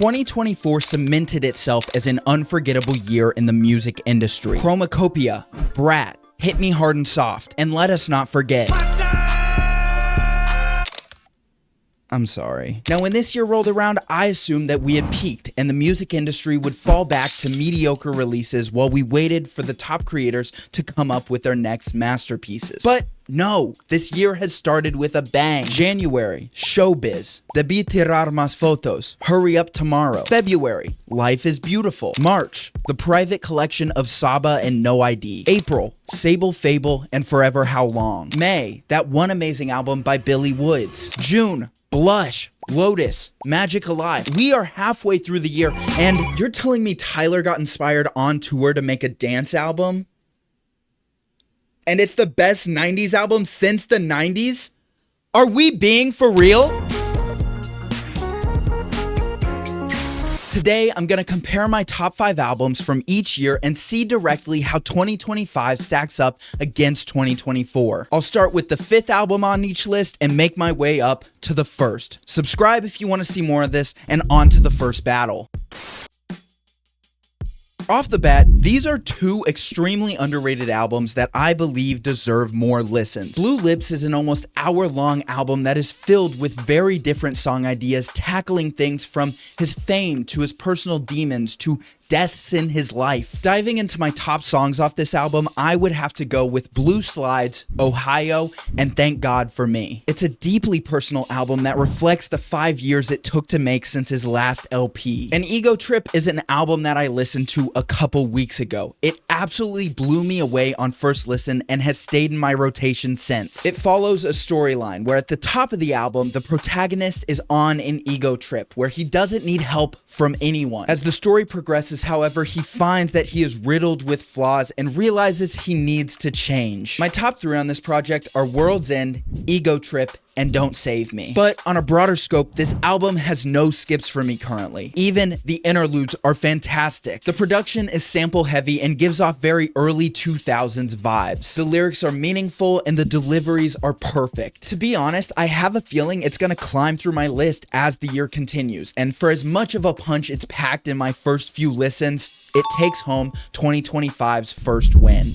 2024 cemented itself as an unforgettable year in the music industry. Chromacopia, Brat, Hit Me Hard and Soft, and let us not forget. I'm sorry. Now, when this year rolled around, I assumed that we had peaked and the music industry would fall back to mediocre releases while we waited for the top creators to come up with their next masterpieces. But no, this year has started with a bang. January, Showbiz, Debí Tirar Más Fotos, Hurry Up Tomorrow. February, Life is Beautiful. March, The Private Collection of Saba and No ID. April, Sable Fable and Forever How Long. May, that one amazing album by Billy Woods. June, Blush, Lotus, Magic Alive. We are halfway through the year, and you're telling me Tyler got inspired on tour to make a dance album? And it's the best 90s album since the 90s? Are we being for real? Today, I'm gonna compare my top 5 albums from each year and see directly how 2025 stacks up against 2024. I'll start with the 5th album on each list and make my way up to the 1st. Subscribe if you wanna see more of this, and on to the first battle. Off the bat, these are two extremely underrated albums that I believe deserve more listens. Blue Lips is an almost hour-long album that is filled with very different song ideas, tackling things from his fame to his personal demons to deaths in his life. Diving into my top songs off this album, I would have to go with Blue Slides, Ohio, and Thank God for Me. It's a deeply personal album that reflects the 5 years it took to make since his last LP. And Ego Trip is an album that I listened to a couple weeks ago. It absolutely blew me away on first listen and has stayed in my rotation since. It follows a storyline where at the top of the album, the protagonist is on an ego trip where he doesn't need help from anyone. As the story progresses, however, he finds that he is riddled with flaws and realizes he needs to change. My top 3 on this project are World's End, Ego Trip, and Don't Save Me. But on a broader scope, this album has no skips for me currently. Even the interludes are fantastic. The production is sample heavy and gives off very early 2000s vibes. The lyrics are meaningful and the deliveries are perfect. To be honest, I have a feeling it's gonna climb through my list as the year continues, and for as much of a punch it's packed in my first few listens, it takes home 2025's first win.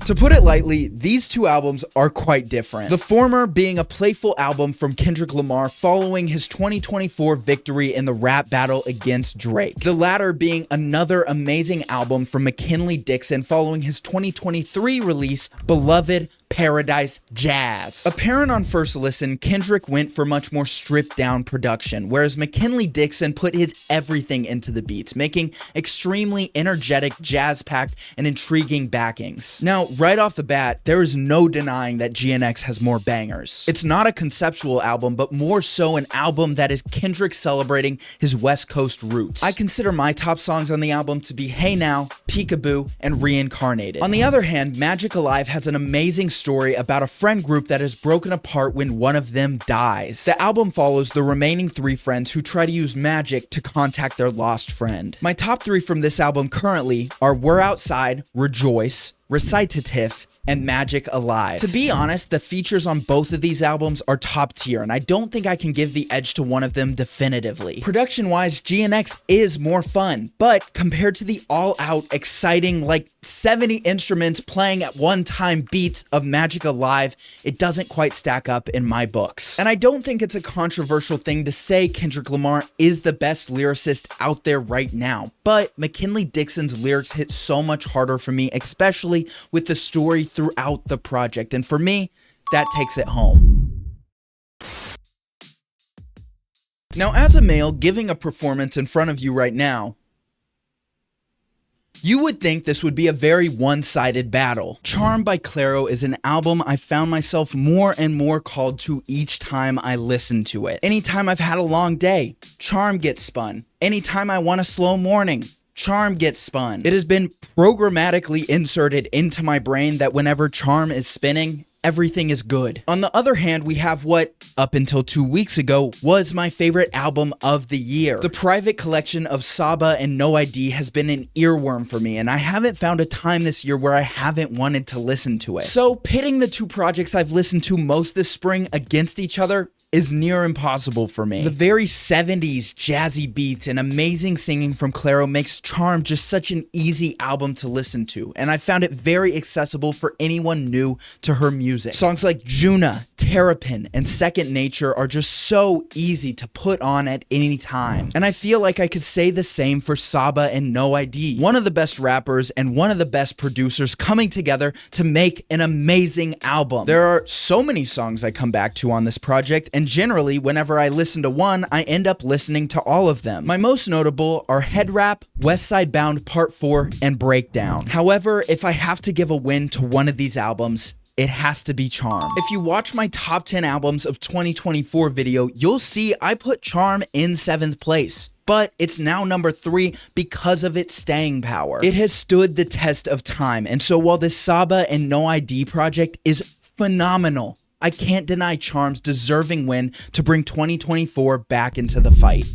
To put it lightly, these two albums are quite different. The former being a playful album from Kendrick Lamar following his 2024 victory in the rap battle against Drake. The latter being another amazing album from Dixon following his 2023 release, Beloved Paradise Jazz. Apparent on first listen, Kendrick went for much more stripped down production, whereas Dixon put his everything into the beats, making extremely energetic, jazz-packed, and intriguing backings. Now, right off the bat, there is no denying that GNX has more bangers. It's not a conceptual album, but more so an album that is Kendrick celebrating his West Coast roots. I consider my top songs on the album to be Hey Now, Peekaboo, and Reincarnated. On the other hand, Magic Alive has an amazing story about a friend group that is broken apart when one of them dies. The album follows the remaining 3 friends who try to use magic to contact their lost friend. My top 3 from this album currently are We're Outside, Rejoice, Recitative, and Magic Alive. To be honest, the features on both of these albums are top tier, and I don't think I can give the edge to one of them definitively. Production-wise, GNX is more fun, but compared to the all-out, exciting, like 70 instruments playing at one time beats of Magic Alive, it doesn't quite stack up in my books. And I don't think it's a controversial thing to say Kendrick Lamar is the best lyricist out there right now, but Dixon's lyrics hit so much harder for me, especially with the story throughout the project, and for me, that takes it home. Now, as a male giving a performance in front of you right now, you would think this would be a very one-sided battle. Charm by Clairo is an album I found myself more and more called to each time I listen to it. Anytime I've had a long day, Charm gets spun. Anytime I want a slow morning, Charm gets spun. It has been programmatically inserted into my brain that whenever Charm is spinning, everything is good. On the other hand, we have what, up until 2 weeks ago, was my favorite album of the year. The Private Collection of Saba and No ID has been an earworm for me, and I haven't found a time this year where I haven't wanted to listen to it. So pitting the two projects I've listened to most this spring against each other, is near impossible for me. The very 70s jazzy beats and amazing singing from Clairo makes Charm just such an easy album to listen to, and I found it very accessible for anyone new to her music. Songs like Juna, Terrapin, and Second Nature are just so easy to put on at any time. And I feel like I could say the same for Saba and No ID, one of the best rappers and one of the best producers coming together to make an amazing album. There are so many songs I come back to on this project, and generally whenever I listen to one, I end up listening to all of them. My most notable are Head Wrap, West Side Bound Part 4, and Breakdown. However, if I have to give a win to one of these albums, it has to be Charm. If you watch my top 10 albums of 2024 video, you'll see I put Charm in 7th place. But it's now number 3 because of its staying power. It has stood the test of time, and so while this Saba and No ID project is phenomenal, I can't deny Charm's deserving win to bring 2024 back into the fight.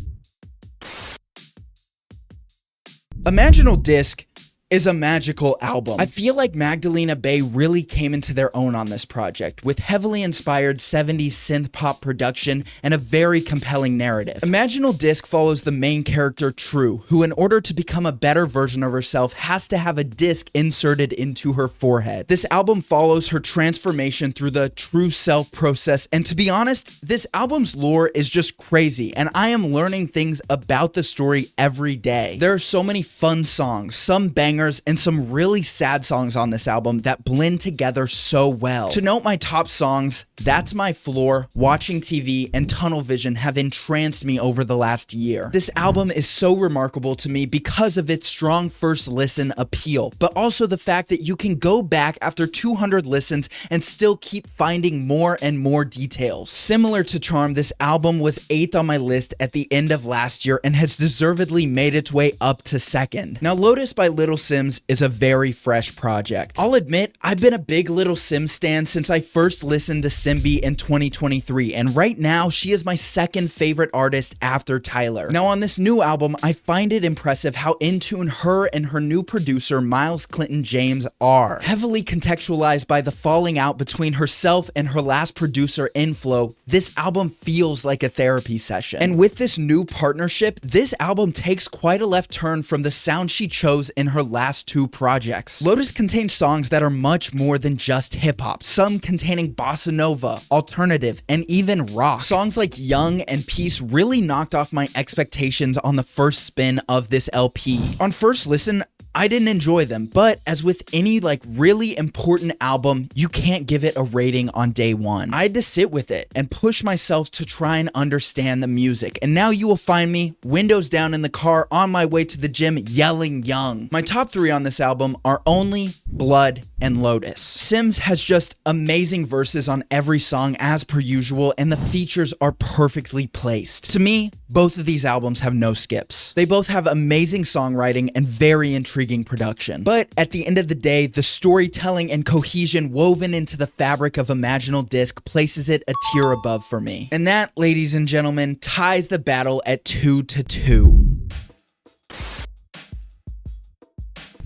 Imaginal Disc is a magical album. I feel like Magdalena Bay really came into their own on this project, with heavily inspired 70s synth pop production and a very compelling narrative. Imaginal Disc follows the main character True, who in order to become a better version of herself has to have a disc inserted into her forehead. This album follows her transformation through the true self process, and to be honest, this album's lore is just crazy, and I am learning things about the story every day. There are so many fun songs, some bangers, and some really sad songs on this album that blend together so well. To note my top songs, That's My Floor, Watching TV, and Tunnel Vision have entranced me over the last year. This album is so remarkable to me because of its strong first listen appeal, but also the fact that you can go back after 200 listens and still keep finding more and more details. Similar to Charm, this album was 8th on my list at the end of last year and has deservedly made its way up to 2nd. Now, Lotus by Little Simz is a very fresh project. I'll admit, I've been a big Little Simz stan since I first listened to Simbi in 2023, and right now she is my 2nd favorite artist after Tyler. Now on this new album, I find it impressive how in tune her and her new producer Miles Clinton James are. Heavily contextualized by the falling out between herself and her last producer Inflow, this album feels like a therapy session. And with this new partnership, this album takes quite a left turn from the sound she chose in her last 2 projects. Lotus contains songs that are much more than just hip-hop, some containing bossa nova, alternative, and even rock. Songs like Young and Peace really knocked off my expectations on the first spin of this LP. On first listen, I didn't enjoy them, but as with any really important album, you can't give it a rating on day 1. I had to sit with it and push myself to try and understand the music, and now you will find me, windows down in the car on my way to the gym yelling Young. My top 3 on this album are Only, Blood, and Lotus. Simz has just amazing verses on every song as per usual, and the features are perfectly placed. To me, both of these albums have no skips. They both have amazing songwriting and very intriguing production. But at the end of the day, the storytelling and cohesion woven into the fabric of Imaginal Disc places it a tier above for me. And that, ladies and gentlemen, ties the battle at 2-2.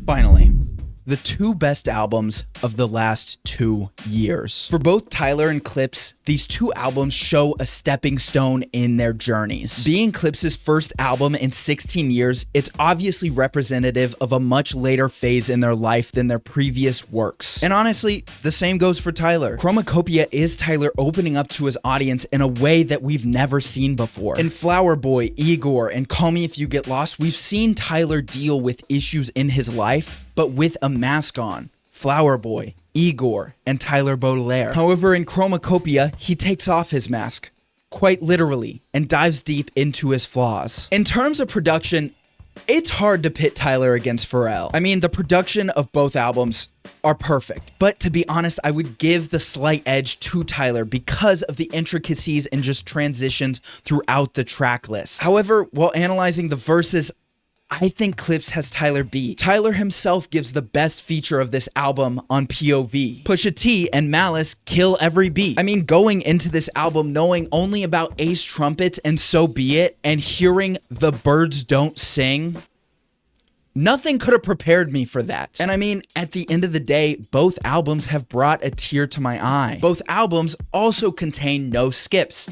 Finally, the 2 best albums of the last 2 years. For both Tyler and Clipse, these 2 albums show a stepping stone in their journeys. Being Clipse's first album in 16 years, it's obviously representative of a much later phase in their life than their previous works. And honestly, the same goes for Tyler. Chromacopia is Tyler opening up to his audience in a way that we've never seen before. In Flower Boy, Igor, and Call Me If You Get Lost, we've seen Tyler deal with issues in his life, but with a mask on. Flower Boy, Igor, and Tyler Baudelaire. However, in Chromacopia, he takes off his mask, quite literally, and dives deep into his flaws. In terms of production, it's hard to pit Tyler against Pharrell. I mean, the production of both albums are perfect, but to be honest, I would give the slight edge to Tyler because of the intricacies and just transitions throughout the track list. However, while analyzing the verses, I think Clipse has Tyler beat. Tyler himself gives the best feature of this album on POV. Pusha T and Malice kill every beat. I mean, going into this album knowing only about Ace trumpets and So Be It, and hearing The Birds Don't Sing, nothing could have prepared me for that. And I mean, at the end of the day, both albums have brought a tear to my eye. Both albums also contain no skips.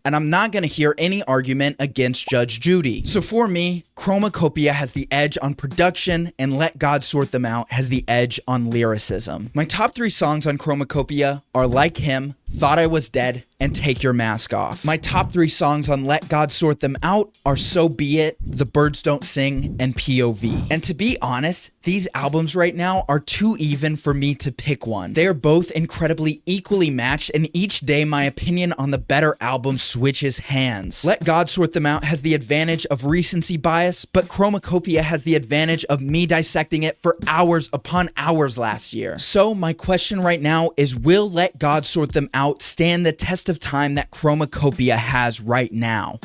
and I'm not gonna hear any argument against Judge Judy. So for me, Chromacopia has the edge on production, and Let God Sort Them Out has the edge on lyricism. My top 3 songs on Chromacopia are Like Him, Thought I Was Dead, and Take Your Mask Off. My top 3 songs on Let God Sort Them Out are So Be It, The Birds Don't Sing, and POV. And to be honest, these albums right now are too even for me to pick one. They are both incredibly equally matched, and each day my opinion on the better album switches hands. Let God Sort Them Out has the advantage of recency bias, but Chromacopia has the advantage of me dissecting it for hours upon hours last year. So my question right now is, will Let God Sort Them Out stand the test of time that Chromacopia has right now?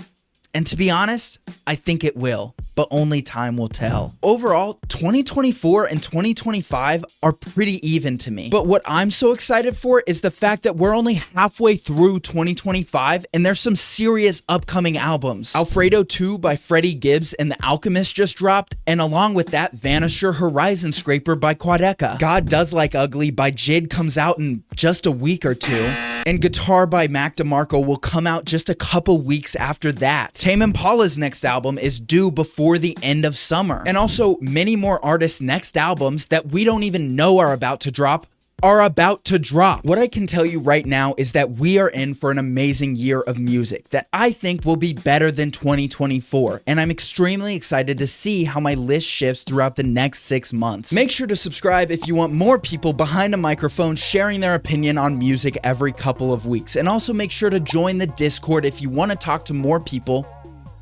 And to be honest, I think it will, but only time will tell. Overall, 2024 and 2025 are pretty even to me. But what I'm so excited for is the fact that we're only halfway through 2025 and there's some serious upcoming albums. Alfredo 2 by Freddie Gibbs and The Alchemist just dropped, and along with that, Vanisher Horizon Scraper by Quadeca. God Does Like Ugly by Jid comes out in just a week or two, and Guitar by Mac DeMarco will come out just a couple weeks after that. Tame Impala's next album is due before the end of summer. And also, many more artists' next albums that we don't even know are about to drop. What I can tell you right now is that we are in for an amazing year of music that I think will be better than 2024, and I'm extremely excited to see how my list shifts throughout the next 6 months. Make sure to subscribe if you want more people behind a microphone sharing their opinion on music every couple of weeks, and also make sure to join the Discord if you want to talk to more people,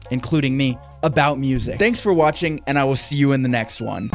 including me, about music. Thanks for watching, and I will see you in the next one.